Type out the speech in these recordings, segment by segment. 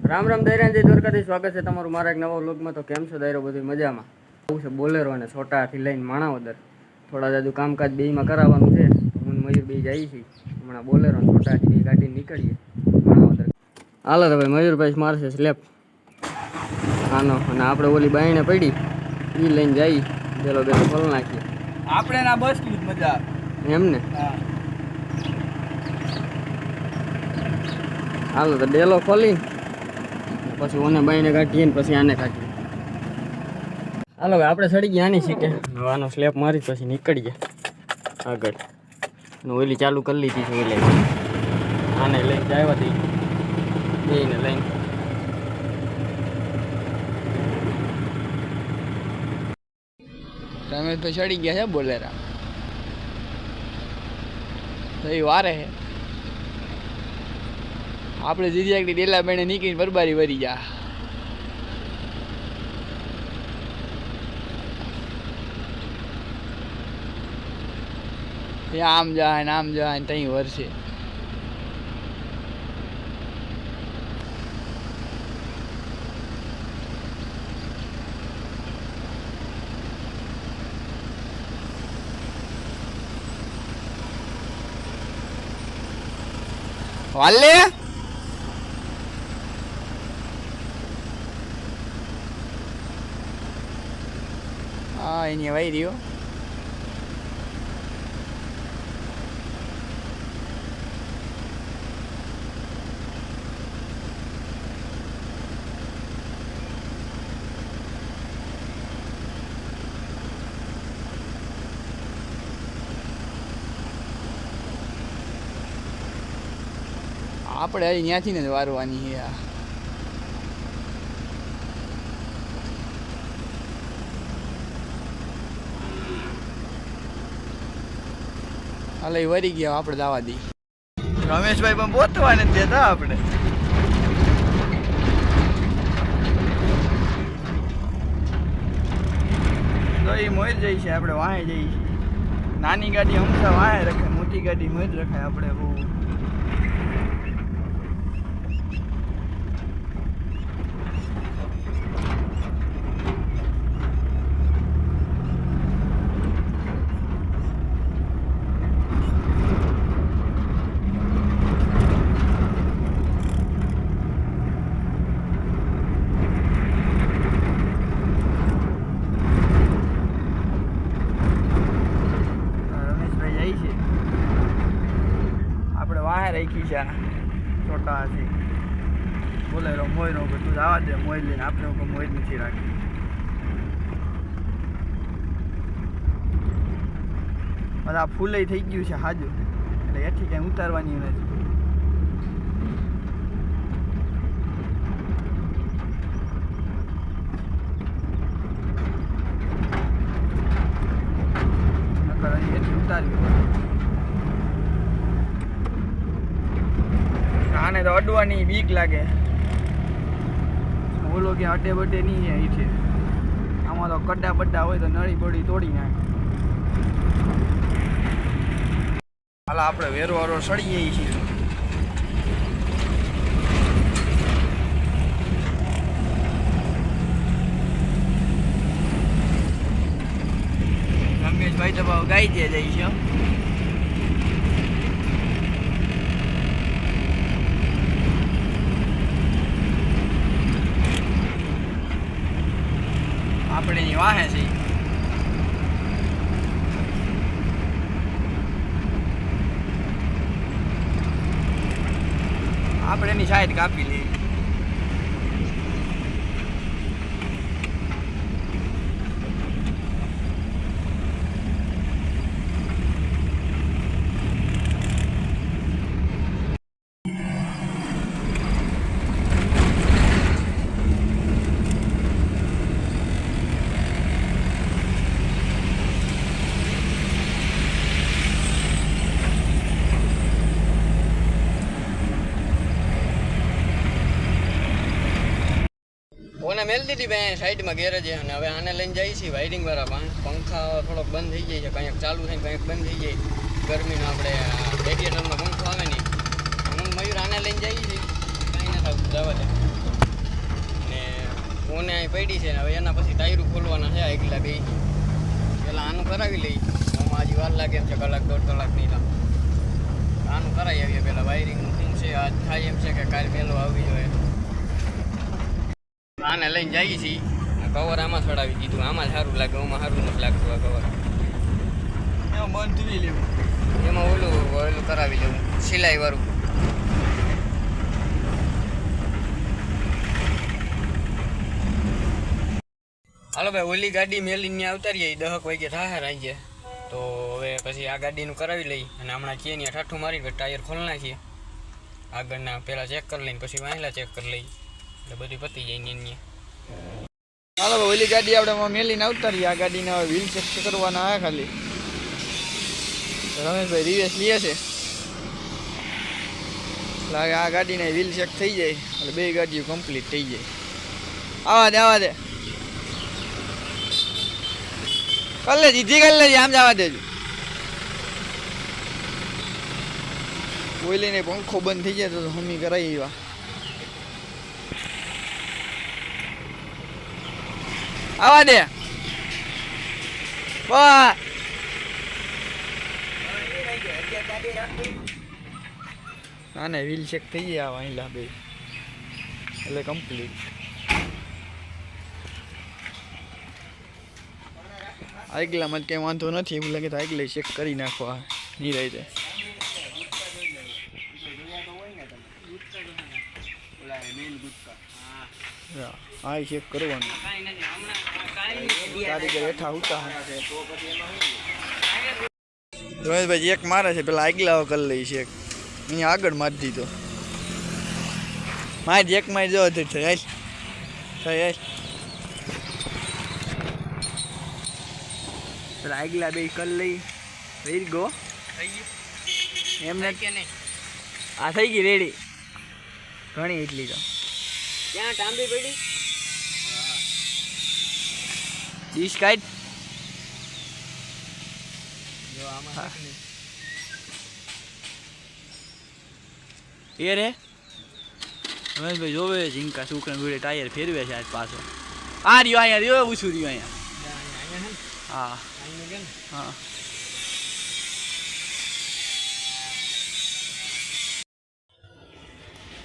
રામ રામ દૈરાનજી દ્વારકાથી સ્વાગત છે તમારું મારા એક નવા વ્લોગમાં। તો કેમ છો દાયરો? બધું મજામાં? આવું છે બોલેરો અને છોટાથી લઈને માણાવદર થોડા જાજુ કામકાજ બેયમાં કરાવવાનું છે। હું મયુર બે જઈએ છીએ હમણાં બોલેરો છોટાથી બે ગાડીને નીકળીએ માણાવદર। હાલો તો ભાઈ મયુરભાઈ મારશે સ્લેપ આનો અને આપણે ઓલી બાયણે પડી એ લઈને જઈએ પેલો બેલો ખોલ નાખીએ આપણે ના બસ ની મજા એમ ને। હાલો તો ડેલો ખોલી પછી ઓને બાઈને કાઢીએ ને પછી આને કાઢીએ। હાલો ભાઈ આપણે સડી ગયા આની સીટે આનો સ્લેપ મારી પછી નીકળીએ આગળ ઓલી ચાલુ કરી લીધી છે ઓલે આને લઈને આવ્યા હતી બેને લઈને રમેશભાઈ ચડી ગયા છે બોલેરા તો એ વારે છે આપણે જીજી આગળ ડેલા બેને નીકળીને બરબારી વરી જા આમ જાય ને આમ જાય ને તઈ વરસે વાલે હા એની વાઈ રહ્યો આપણે અહીંયાથી ને વારવાની છે હાલે વરી ગયા આપણે દાવા દી રમેશભાઈ પણ પોતવા નથી દેતા આપણે તો એ મોજ જઈ છે આપણે વાહે જઈ છે નાની ગાડી હંમેશા વાહે રખાય મોટી ગાડી મોજ રખાય આપણે બહુ રાખી છે છોટાથી બોલેરો મોયનો કે તું જવા દે મોય લઈને આપણે કોઈ મોય નથી રાખી બધા ફૂલે થઈ ગયું છે હાજુ એટલે એથી કંઈ ઉતારવાની નથી એથી ઉતાર્યું આને તો અડવાની બીક લાગે ઓલો કે અડે બડે નહીં છે એ છે આમાં તો કड्डा બड्डा હોય તો નળી બળી તોડી નાખે હાલ આપણે વેરો વારો સડી જઈએ છીએ રમેશભાઈ તો ભાવ ગાઈ દે જઈ છે આપણે એની વાહે છે આપણે એની સાઈડ કાપી લઈએ મેલ દીધી ભાઈ સાઈડમાં ગેરેજ અને હવે આને લઈને જઈએ છીએ વાયરિંગ વાળા પંખા થોડોક બંધ થઈ જાય છે, કંઈક ચાલુ થઈને કંઈક બંધ થઈ જાય ગરમીનો આપણે રેડિયેટરમાં પંખો આવે નહીં. હું મયુર આને લઈને જઈએ છીએ, કાંઈ ના થતું જવા દે. ને ફોને અહીં પડી છે ને હવે એના પછી ટાયરું ખોલવાના છે એકલા બે. પહેલાં આનું કરાવી લઈ, આમાં હજી વાર લાગે એમ છે, કલાક 1.5 કલાકની તો આનું કરાવી આવીએ. પહેલાં વાયરિંગનું શું છે આજ થાય એમ છે કે કાલ પહેલો આવી જોઈએ. આને લઈને જઈએ છીએ, કવર આમાં ચડાવી દીધું, આમાં સારું લાગે, આમાં સારું નથી લાગતું આ કવર. એમાં બંધ ધોઈ લેવું, એમાં ઓલું કરાવી લેવું સિલાઈ વાળું. હાલો ભાઈ ઓલી ગાડી મેલીને આવતા રહીએ 10 વાગે થાય રાંજે, તો હવે પછી આ ગાડીનું કરાવી લઈ અને હમણાં છીએ ત્યાં ઠાઠું મારીને ટાયર ખોલી નાખીએ. આગળના પહેલાં ચેક કરી લઈને પછી વાહેલા ચેક કરી લઈએ એટલે બધું પતી જાય ને. હાલો ભાઈ ઓલી ગાડી આપણે મેલીને આવતા રહીએ. આ ગાડીને હવે વ્હીલ ચેક કરવાના આવ્યા ખાલી. રમેશભાઈ રિવેશ લે છે, લાગે આ ગાડીને વ્હીલ ચેક થઈ જાય એટલે બે ગાડીઓ કમ્પ્લીટ થઈ જાય. આવા દે કર લે, જીધી કરી લેજે, આમ જવા દેજો. ઓઈલીને પંખો બંધ થઈ જાય તો હમી કરાવી એવા. આવા દે બસ. ના વ્હીલ ચેક થઈ જાય આવા અહીંલા બે એટલે કમ્પ્લીટ. આગલામાં જ કંઈ વાંધો નથી, એવું લાગે તો આગલે ચેક કરી નાખવા નિરાયતે. હા ચેક કરવાનું, કારીગર હેઠા ઉતા. રમેશભાઈ એક મારે છે, પેલા આગલા કરી લઈ છે, અહીંયા આગળ મારી દીધો. મારી એક મારી જો થઈ પેલા આગલા બે કરી લઈ રહી ગો એમને કે નહીં. આ થઈ ગઈ રેડી ઘણી એટલી તો ક્યાં ટાંબી પડી ડીશ કાઢ. જો આમાં એ રે રમેશભાઈ જોવે ઝીંકા છોકરા જોડે ટાયર ફેરવે છે આજ પાછો. આ રહ્યો અહીંયા રહ્યો ઓછું રહ્યું અહીંયા. હા હા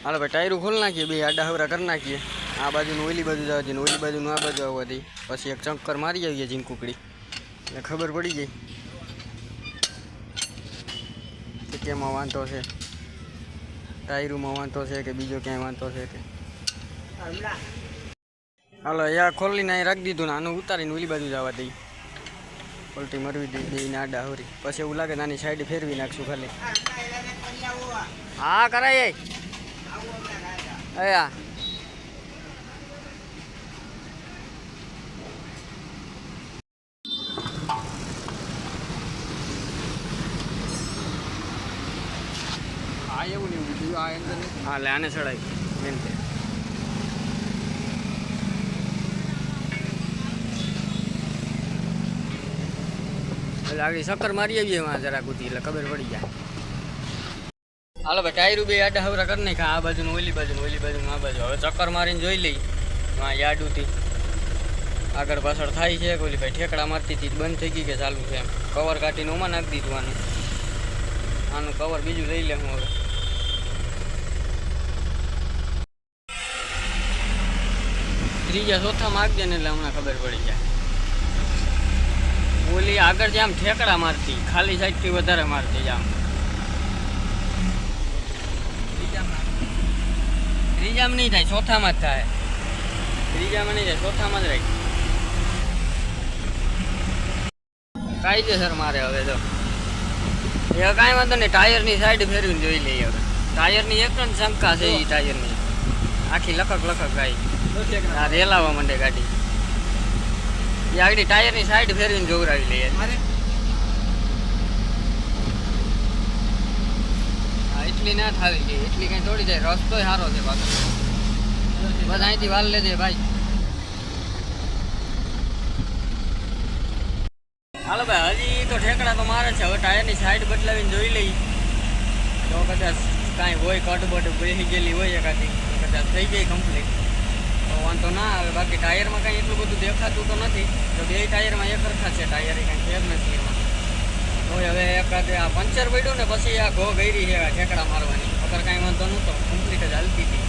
હાલો ભાઈ ટાયરું ખોલી નાખીએ, બે આડા હવરા કરી નાખીએ. આ બાજુનું ઓલી બાજુ જવા દઈએ, ઓલી બાજુનું આ બાજુ આવવાથી પછી એક ચક્કર મારી આવીએ ઝીંકુકડી એટલે ખબર પડી જાય કે કેમાં વાંધો છે, ટાયરુમાં વાંધો છે કે બીજો ક્યાંય વાંધો છે કે. હાલો અહીંયા ખોલીને અહીં રાખી દીધું ને આનું ઉતારીને ઓલી બાજુ જવા દઈ, પલટી મરવી દઈ બેને આડા હવરી. પછી એવું લાગે નાની સાઈડ ફેરવી નાખશું ખાલી. હા કરાય અયા એવું નહીં બીજું આ અંદર. હા એટલે આને ચડાવી મેન છે. એટલે આગળ ચક્કર મારી આવીએ એમાં જરા કૂદી એટલે ખબર પડી જાય. હાલો ભાઈ ટાયરું બે આડા હવરા કરી નાખ્યા, આ બાજુનું ઓલી બાજુનું આ બાજુ. હવે ચક્કર મારીને જોઈ લઈ આ યાડુથી આગળ પાછળ થાય છે. ઓલી ભાઈ ઠેકડા મારતી હતી બંધ થઈ ગઈ કે ચાલુ છે એમ. કવર કાઢીને ઓમાં નાખી દીધું આનું કવર બીજું લઈ લે હું હવે. ત્રીજા ચોથામાં આગજે ને એટલે હમણાં ખબર પડી જાય. ઓલી આગળ જે આમ ઠેકડા મારતી ખાલી સાઈડથી વધારે મારતી આમ. ત્રીજામાં નહીં થાય, ચોથામાં જ થાય. ત્રીજામાં નહીં થાય, ચોથામાં જ રાખી. કાયદેસર મારે હવે તો એ કાંઈ વાંધો નહીં. ટાયરની સાઈડ ફેરવીને જોઈ લઈએ હવે. ટાયરની એક જ શંકા છે, એ ટાયરની આખી લખક ગાઈ આ રેલાવા માંડે ગાડી. એ આગળ ટાયરની સાઈડ ફેરવીને જોવરાવી લઈએ. એટલી ના થાવી ગઈ, એટલી કઈ થોડી જાય. રસ્તો સારો છે પાછો, બસ અહીંથી વાલ લેજે ભાઈ. હાલો ભાઈ, હજી તો ઠેકડા તો મારે છે. હવે ટાયરની સાઈડ બદલાવીને જોઈ લઈ તો કદાચ કાંઈ હોય કટબટ બેસી ગયેલી હોય એકાદી તો કદાચ થઈ ગઈ કમ્પ્લીટ તો વાંધો ના આવે. બાકી ટાયરમાં કાંઈ એટલું બધું દેખાતું તો નથી. તો બે ટાયરમાં એક સરખા છે, ટાયર કાંઈ ફેર નથી એમાં. તો હવે એકાદ આ પંચર પડ્યું ને પછી આ ઘો ગઈ છે ઠેકડા મારવાની. અગર કાંઈ વાંધો નહોતો, કમ્પ્લીટ જ હાલતી હતી.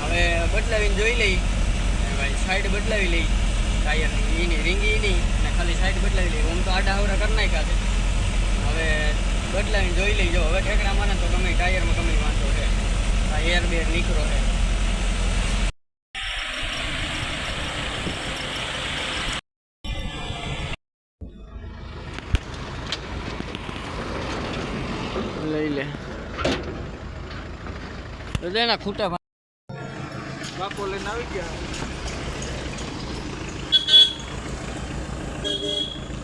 હવે બદલાવીને જોઈ લઈ ભાઈ, સાઈડ બદલાવી લઈ ટાયરની, એની રીંગી નહીં અને ખાલી સાઈડ બદલાવી લઈ. આમ તો આડા આવડા કરી નાખ્યા છે. હવે બદલાવીને જોઈ લઈ. જો હવે ઠેકડા મારે તો ગમે ટાયરમાં ગમે વાંધો છે. આ એર બેર નીકળો છે. લઈ લે તો એના ખૂટા બાપો લઈને આવી ગયા.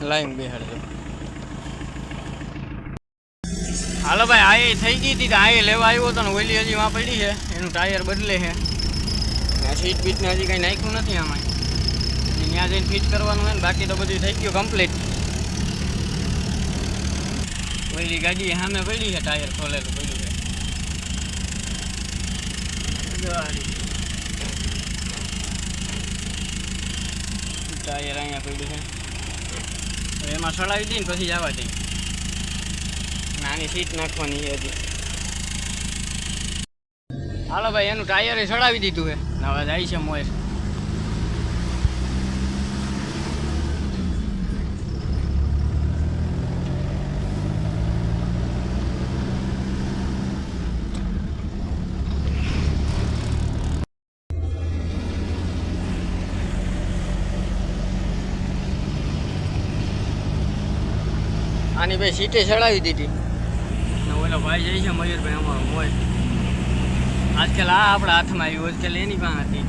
લાઈન બેહાડજો. હાલો ભાઈ, આ થઈ ગઈ હતી. આ લેવા આવ્યો હતો ને ઓલી હજી માં પડી છે. એનું ટાયર બદલે છે. સીટ બીટને હજી કંઈ નાખ્યું નથી આમાં. ત્યાં જઈને ફિટ કરવાનું હોય ને. બાકી તો બધું થઈ ગયું કમ્પ્લીટ. ઓલી ગાડી સામે પડી છે, ટાયર ખોલેલું પડ્યું છે. ટાયર અહીંયા પડ્યું છે. એમાં સળાવી દઈએ ને પછી જવા દઈએ. નાની સીટ નાખવાની છે હજી. હાલો ભાઈ, એનું ટાયર સળાવી દીધું છે. હવે જાય છે મોય. આની ભાઈ સીટે ચડાવી દીધી ને ઓલો ભાઈ જાય છે મયુરભાઈ અમારો મોય. આજકાલ આ આપણા હાથમાં આવ્યું, આજકાલ એની પાસે હતી.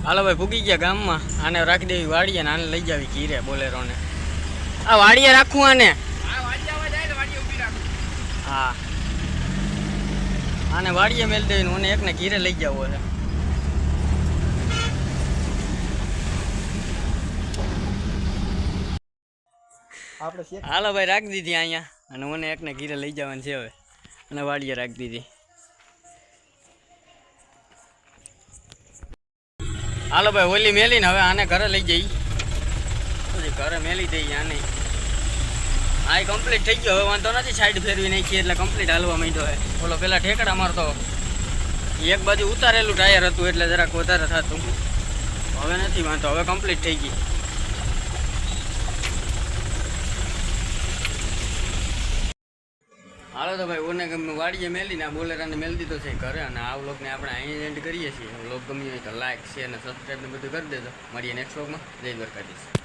હાલો ભાઈ, ભૂગી ગયા ગામમાં. આને રાખી દેવી વાડીએ ને આને લઈ જાવી ઘીરે બોલેરોને. આ વાડીએ રાખવું આને. હા, આને વાડીએ મેલ દેવી. મને એકને ઘીરે લઈ જવો છે. હાલો ભાઈ, રાખી દીધી અહીંયા. અને મને એકને ઘીરે લઈ જવાની છે હવે. અને વાડીએ રાખી દીધી. હાલો ભાઈ, ઓલી મેલીને હવે આને ઘરે લઈ જઈ. પછી ઘરે મેલી દઈ આને. આ કમ્પ્લીટ થઈ ગયો. હવે વાંધો નથી. સાઈડ ફેરવી નાખી એટલે કમ્પ્લીટ હાલવા માંડ્યો હોય. ઓલો પેલા ઠેકડા મારતો, એક બાજુ ઉતારેલું ટાયર હતું એટલે જરાક વધારે થતું. હવે નથી વાંધો. હવે કમ્પ્લીટ થઈ ગઈ. હાલો તો ભાઈ, ઓને ગમે વાડીએ મેલીને આ બોલેરાને મેલી દીધો છે ઘરે. અને આ વ્લોગને આપણે અહીં એન્ડ કરીએ છીએ. વ્લોગ ગમ્યો હોય તો લાઈક, શેર અને સબસ્ક્રાઈબ ને બધું કરી દેજો. મળીએ નેક્સ્ટ વ્લોગમાં. જય દ્વારકાધીશ.